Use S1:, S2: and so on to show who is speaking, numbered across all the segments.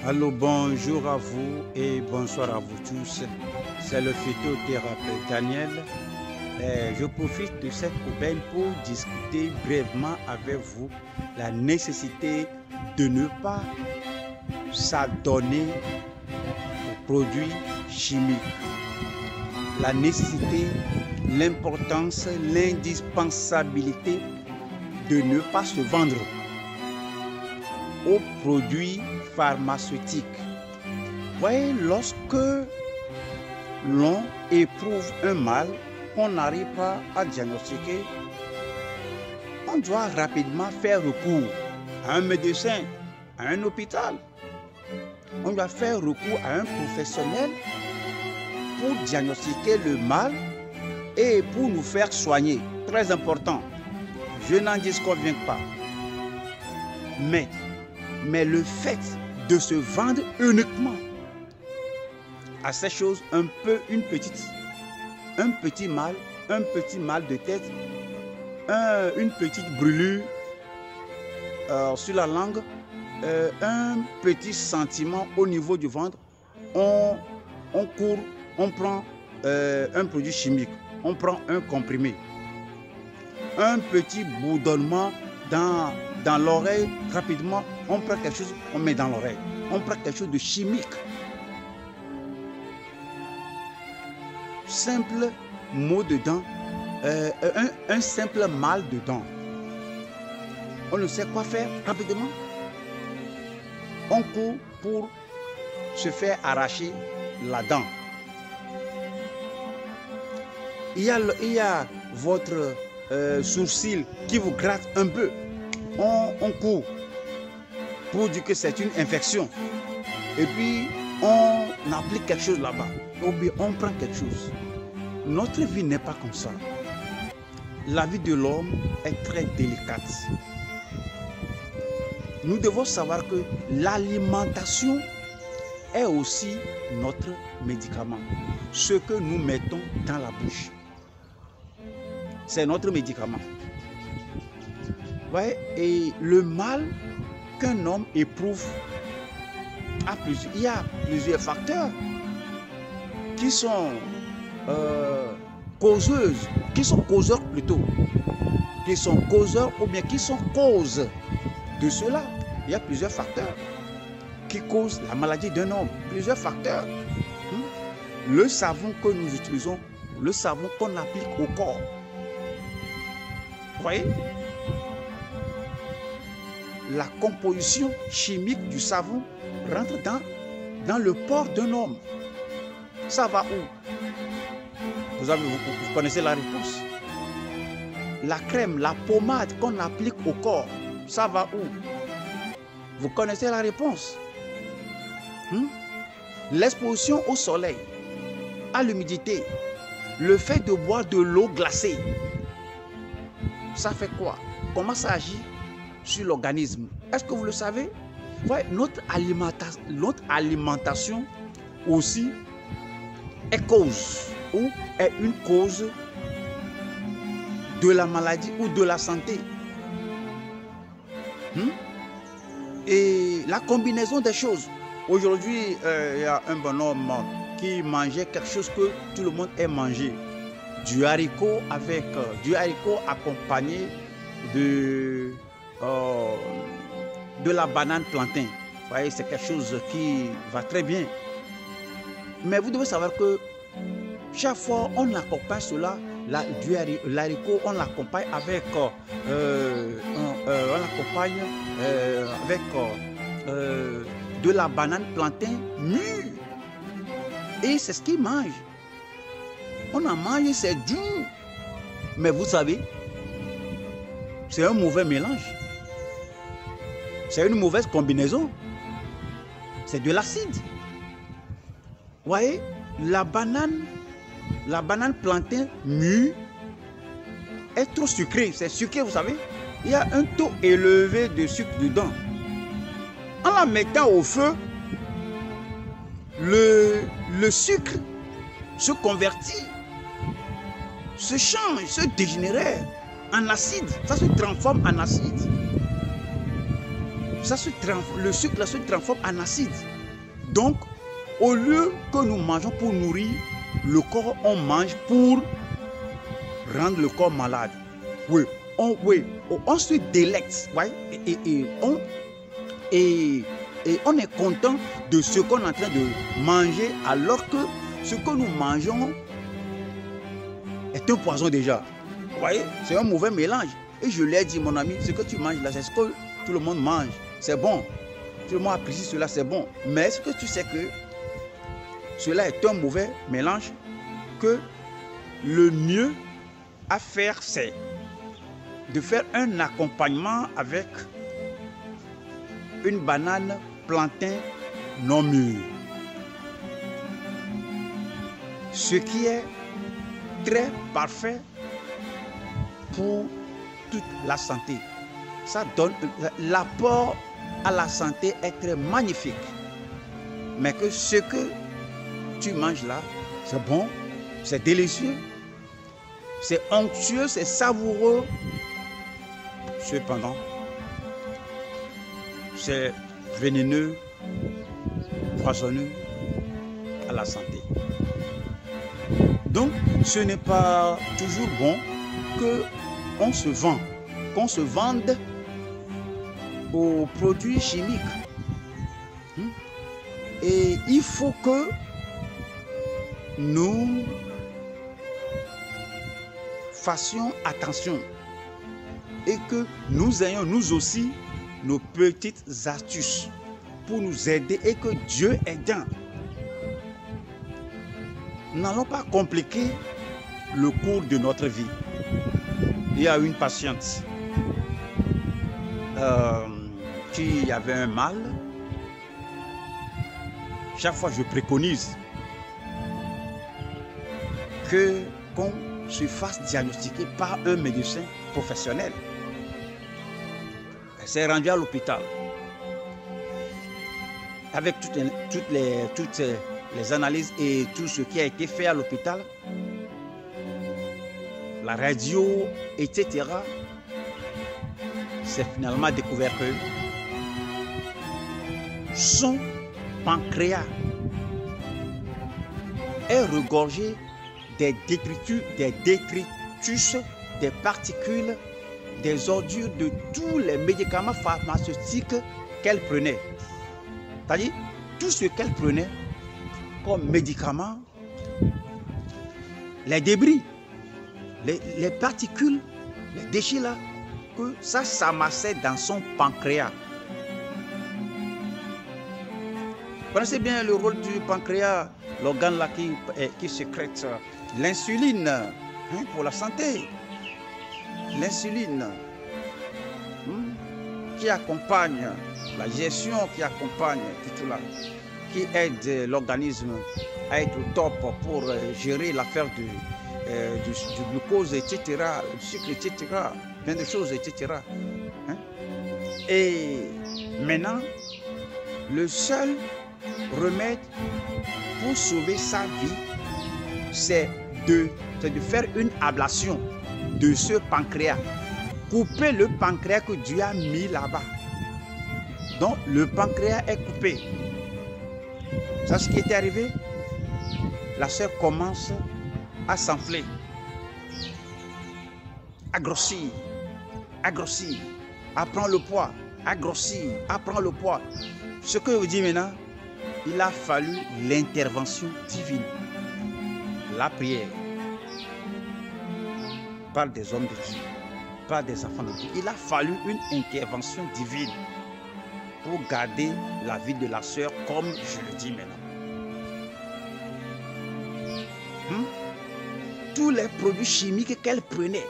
S1: Allô, bonjour à vous et bonsoir à vous tous. C'est le phytothérapeute Daniel. Je profite de cette aubaine pour discuter brièvement avec vous la nécessité de ne pas s'adonner aux produits chimiques. La nécessité, l'importance, l'indispensabilité de ne pas se vendre aux produits pharmaceutiques. Vous voyez, lorsque l'on éprouve un mal qu'on n'arrive pas à diagnostiquer, on doit rapidement faire recours à un médecin, à un hôpital. On doit faire recours à un professionnel pour diagnostiquer le mal et pour nous faire soigner. Très important. Je n'en disconviens pas. Mais le fait de se vendre uniquement à ces choses, un petit mal de tête, une petite brûlure sur la langue, un petit sentiment au niveau du ventre, on court, on prend un produit chimique, on prend un comprimé, un petit bourdonnement dans l'oreille, rapidement, on prend quelque chose, on met dans l'oreille. On prend quelque chose de chimique. Simple mot de dent, un simple mal de dent. On ne sait quoi faire rapidement. On court pour se faire arracher la dent. Il y a votre sourcil qui vous gratte un peu. On court pour dire que c'est une infection. Et puis, on applique quelque chose là-bas. Ou bien, on prend quelque chose. Notre vie n'est pas comme ça. La vie de l'homme est très délicate. Nous devons savoir que l'alimentation est aussi notre médicament. Ce que nous mettons dans la bouche, c'est notre médicament. Ouais, et le mal qu'un homme éprouve, il y a plusieurs facteurs qui sont causeurs plutôt, qui sont causeurs ou bien qui sont causes de cela. Il y a plusieurs facteurs qui causent la maladie d'un homme, plusieurs facteurs. Le savon que nous utilisons, le savon qu'on applique au corps. Vous voyez? La composition chimique du savon rentre dans le corps d'un homme. Ça va où? Vous connaissez la réponse. La crème, la pommade qu'on applique au corps, ça va où? Vous connaissez la réponse. L'exposition au soleil, à l'humidité, le fait de boire de l'eau glacée, ça fait quoi? Comment ça agit sur l'organisme? Est-ce que vous le savez? Ouais, notre alimentation aussi est cause ou est une cause de la maladie ou de la santé. Et la combinaison des choses. Aujourd'hui, il y a un bonhomme qui mangeait quelque chose que tout le monde aime manger. Du haricot accompagné de la banane plantain. Vous voyez, c'est quelque chose qui va très bien. Mais vous devez savoir que chaque fois on accompagne cela, l'haricot, on l'accompagne avec de la banane plantain mûre. Et c'est ce qu'ils mangent. On en mange, c'est dur. Mais vous savez, c'est un mauvais mélange. C'est une mauvaise combinaison. C'est de l'acide. Vous voyez, la banane plantain mûre est trop sucrée. C'est sucré, vous savez. Il y a un taux élevé de sucre dedans. En la mettant au feu, le sucre se convertit, se change, se dégénère en acide. Ça se transforme en acide. Le sucre là, se transforme en acide. Donc, au lieu que nous mangeons pour nourrir le corps, on mange pour rendre le corps malade. Oui, on se délecte, ouais, et on est content de ce qu'on est en train de manger, alors que ce que nous mangeons est un poison déjà. Vous voyez, c'est un mauvais mélange. Et je l'ai dit, mon ami, ce que tu manges là, c'est ce que tout le monde mange. C'est bon. Tout le monde apprécie cela, c'est bon. Mais est-ce que tu sais que cela est un mauvais mélange, que le mieux à faire, c'est de faire un accompagnement avec une banane plantain non mûre. Ce qui est très parfait pour toute la santé. Ça donne l'apport à la santé est très magnifique. Mais que ce que tu manges là, c'est bon, c'est délicieux, c'est onctueux, c'est savoureux. Cependant, c'est vénéneux, poisonneux à la santé. Donc, ce n'est pas toujours bon qu'on se vende aux produits chimiques. Et il faut que nous fassions attention et que nous ayons nous aussi nos petites astuces pour nous aider, et que Dieu aidant, n'allons pas compliquer le cours de notre vie. Il y a une patiente qui avait un mal. Chaque fois, je préconise qu'on se fasse diagnostiquer par un médecin professionnel. Elle s'est rendue à l'hôpital avec toutes les analyses et tout ce qui a été fait à l'hôpital, la radio, etc. C'est finalement découvert que son pancréas est regorgé des détritus, des particules, des ordures de tous les médicaments pharmaceutiques qu'elle prenait. C'est-à-dire, tout ce qu'elle prenait comme médicaments, les débris, les particules, les déchets là, que ça s'amassait dans son pancréas. Vous connaissez bien le rôle du pancréas, l'organe là qui sécrète l'insuline, hein, pour la santé. L'insuline qui accompagne la gestion, qui accompagne tout là, qui aide l'organisme à être au top pour gérer l'affaire du glucose, etc., du sucre, etc., plein de choses, etc. Hein? Et maintenant, le seul remède pour sauver sa vie, c'est de faire une ablation de ce pancréas. Couper le pancréas que Dieu a mis là-bas. Donc, le pancréas est coupé. C'est ce qui était arrivé. La sœur commence à s'enfler, à grossir, à prendre le poids, à grossir, à prendre le poids. Ce que je vous dis maintenant, il a fallu l'intervention divine, la prière, par des hommes de Dieu, par des enfants de Dieu. Il a fallu une intervention divine pour garder la vie de la sœur, comme je le dis maintenant. Tous les produits chimiques qu'elle prenait,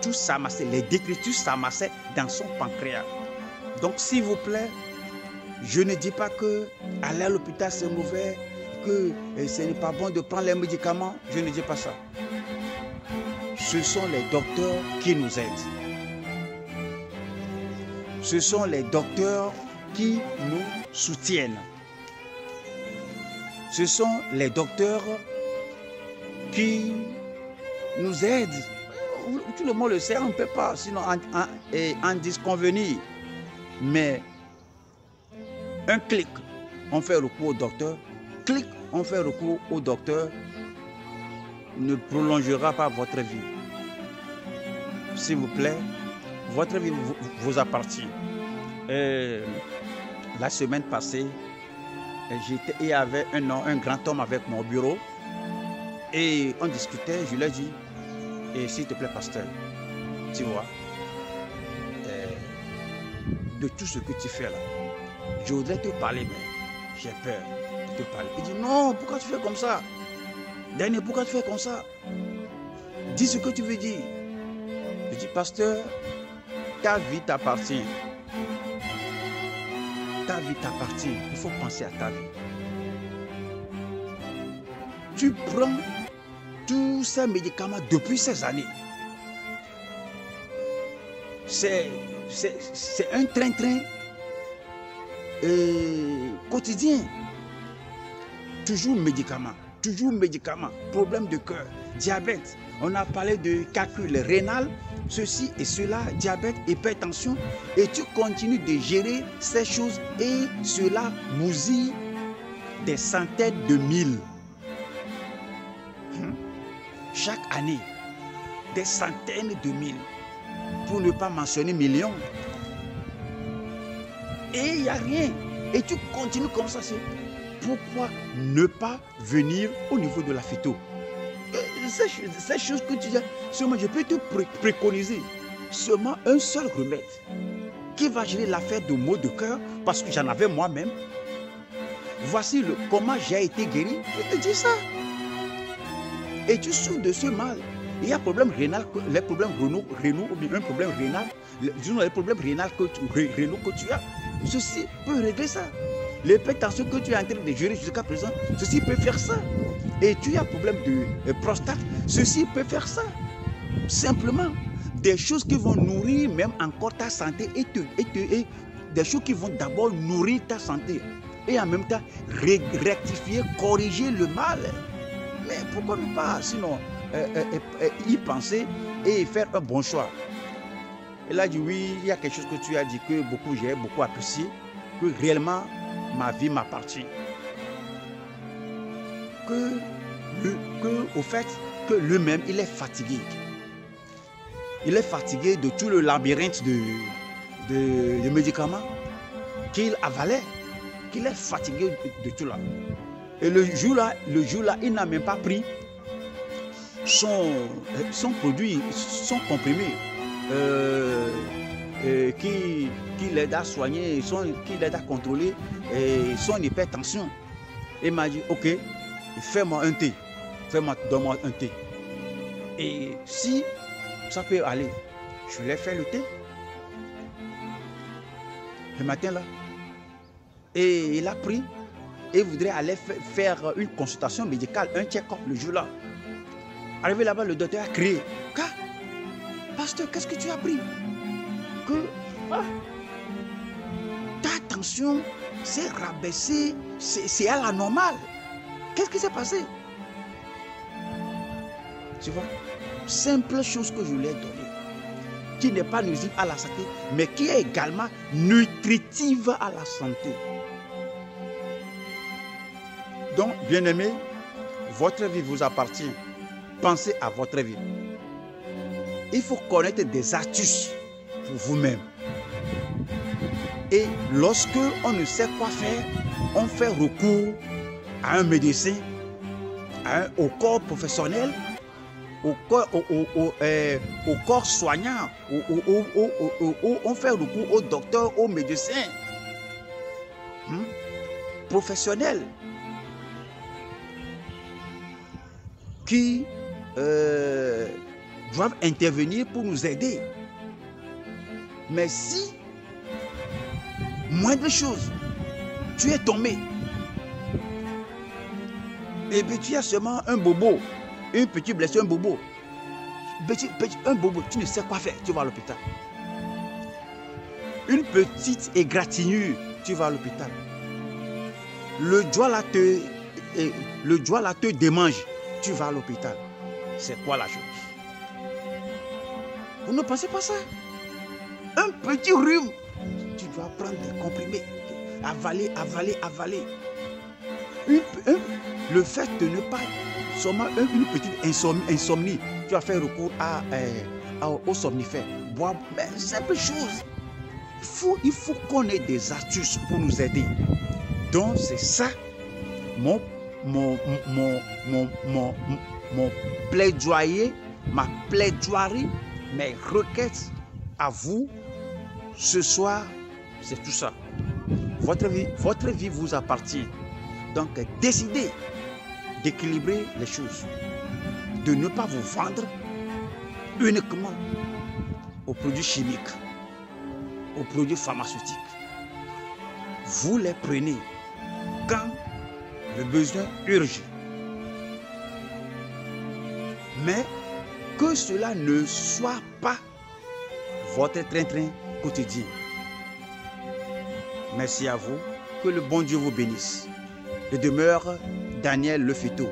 S1: tout s'amassait, les détritus s'amassaient dans son pancréas. Donc, s'il vous plaît, je ne dis pas que aller à l'hôpital c'est mauvais, que ce n'est pas bon de prendre les médicaments. Je ne dis pas ça. Ce sont les docteurs qui nous aident. Ce sont les docteurs qui nous soutiennent. Ce sont les docteurs qui nous aident. Tout le monde le sait, on ne peut pas sinon en disconvenir. Mais un clic, on fait recours au docteur. Clic, on fait recours au docteur. Ne prolongera pas votre vie. S'il vous plaît, votre vie vous appartient. La semaine passée, il y avait un grand homme avec mon bureau et on discutait. Je lui ai dit, s'il te plaît, pasteur, tu vois, de tout ce que tu fais là, je voudrais te parler, mais j'ai peur de te parler. Il dit, non, pourquoi tu fais comme ça? Daniel, pourquoi tu fais comme ça? Dis ce que tu veux dire. Je dis, pasteur, ta vie t'appartient. Ta vie t'appartient. Il faut penser à ta vie. Tu prends tous ces médicaments depuis ces années. C'est un train-train quotidien. Toujours médicaments, problème de cœur, diabète. On a parlé de calcul rénal, ceci et cela, diabète, hypertension. Et tu continues de gérer ces choses et cela bousille des centaines de mille. Chaque année, des centaines de mille. Pour ne pas mentionner millions. Et il n'y a rien. Et tu continues comme ça. Pourquoi ne pas venir au niveau de la phyto? Ces choses que tu dis, seulement je peux te préconiser seulement un seul remède qui va gérer l'affaire de maux de cœur parce que j'en avais moi-même. Voici comment j'ai été guéri. Je te dis ça. Et tu souffres de ce mal. Il y a un problème rénal, les problèmes rénaux ou bien un problème rénal, les problèmes rénaux que tu as, ceci peut régler ça. L'hypertension que tu es en train de gérer jusqu'à présent, ceci peut faire ça. Et tu as un problème de prostate, ceci peut faire ça. Simplement, des choses qui vont nourrir même encore ta santé et des choses qui vont d'abord nourrir ta santé et en même temps rectifier, corriger le mal. Mais pourquoi ne pas, sinon, y penser et faire un bon choix? Et là, dit oui, il y a quelque chose que tu as dit que j'ai beaucoup apprécié, que réellement ma vie m'appartient. Au fait, que lui-même, il est fatigué. Il est fatigué de tout le labyrinthe de médicaments qu'il avalait, qu'il est fatigué de tout là. Et le jour-là, il n'a même pas pris son produit, son comprimé qui l'aide à soigner, qui l'aide à contrôler son hypertension. Il m'a dit, ok, fais-moi un thé, donne-moi un thé. Et si ça peut aller, je lui ai fait le thé le matin là. Et il a pris et voudrait aller faire une consultation médicale, un check-up le jour-là. Arrivé là-bas, le docteur a crié, pasteur, qu'est-ce que tu as pris? Ta tension s'est rabaissée, c'est à la normale. Qu'est-ce qui s'est passé? Tu vois, simple chose que je lui ai donnée, qui n'est pas nuisible à la santé, mais qui est également nutritive à la santé. Donc, bien-aimé, votre vie vous appartient. Pensez à votre vie. Il faut connaître des astuces pour vous-même. Et lorsque on ne sait quoi faire, on fait recours à un médecin, au corps professionnel, au corps soignant, on fait recours au docteur, aux médecins professionnels qui doivent intervenir pour nous aider. Mais si, moindre chose, tu es tombé, et puis tu as seulement un bobo, une petite blessure, un bobo, un bobo, tu ne sais quoi faire, tu vas à l'hôpital. Une petite égratignure, tu vas à l'hôpital. Le doigt là te démange, tu vas à l'hôpital. C'est quoi la chose? Vous ne pensez pas ça? Un petit rhume, tu dois prendre des comprimés, avaler. Le fait de ne pas, seulement une petite insomnie, tu as fait recours aux somnifères. Boire, mais simple chose. Il faut qu'on ait des astuces pour nous aider. Donc c'est ça mon plaidoyer, ma plaidoirie, mes requêtes à vous ce soir, c'est tout ça. Votre vie vous appartient. Donc décidez d'équilibrer les choses, de ne pas vous vendre uniquement aux produits chimiques, aux produits pharmaceutiques. Vous les prenez quand le besoin urge. Mais que cela ne soit pas votre train-train quotidien. Merci à vous. Que le bon Dieu vous bénisse. Je demeure Daniel Le Phyto.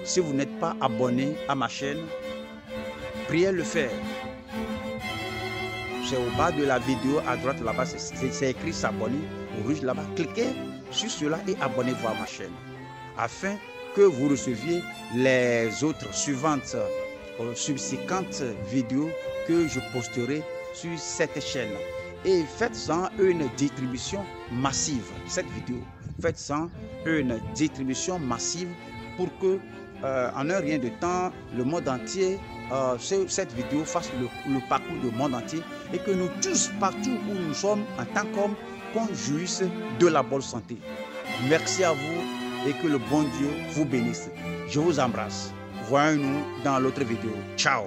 S1: Si vous n'êtes pas abonné à ma chaîne, priez le faire. C'est au bas de la vidéo à droite là-bas, c'est écrit s'abonner au rouge là-bas. Cliquez sur cela et abonnez-vous à ma chaîne afin que vous receviez les autres suivantes, subséquentes vidéos que je posterai sur cette chaîne. Et faites-en une distribution massive, cette vidéo. Faites-en une distribution massive pour que, en un rien de temps, le monde entier, cette vidéo fasse le parcours du monde entier et que nous tous, partout où nous sommes, en tant qu'hommes, qu'on jouisse de la bonne santé. Merci à vous et que le bon Dieu vous bénisse. Je vous embrasse. Voyons-nous dans l'autre vidéo. Ciao.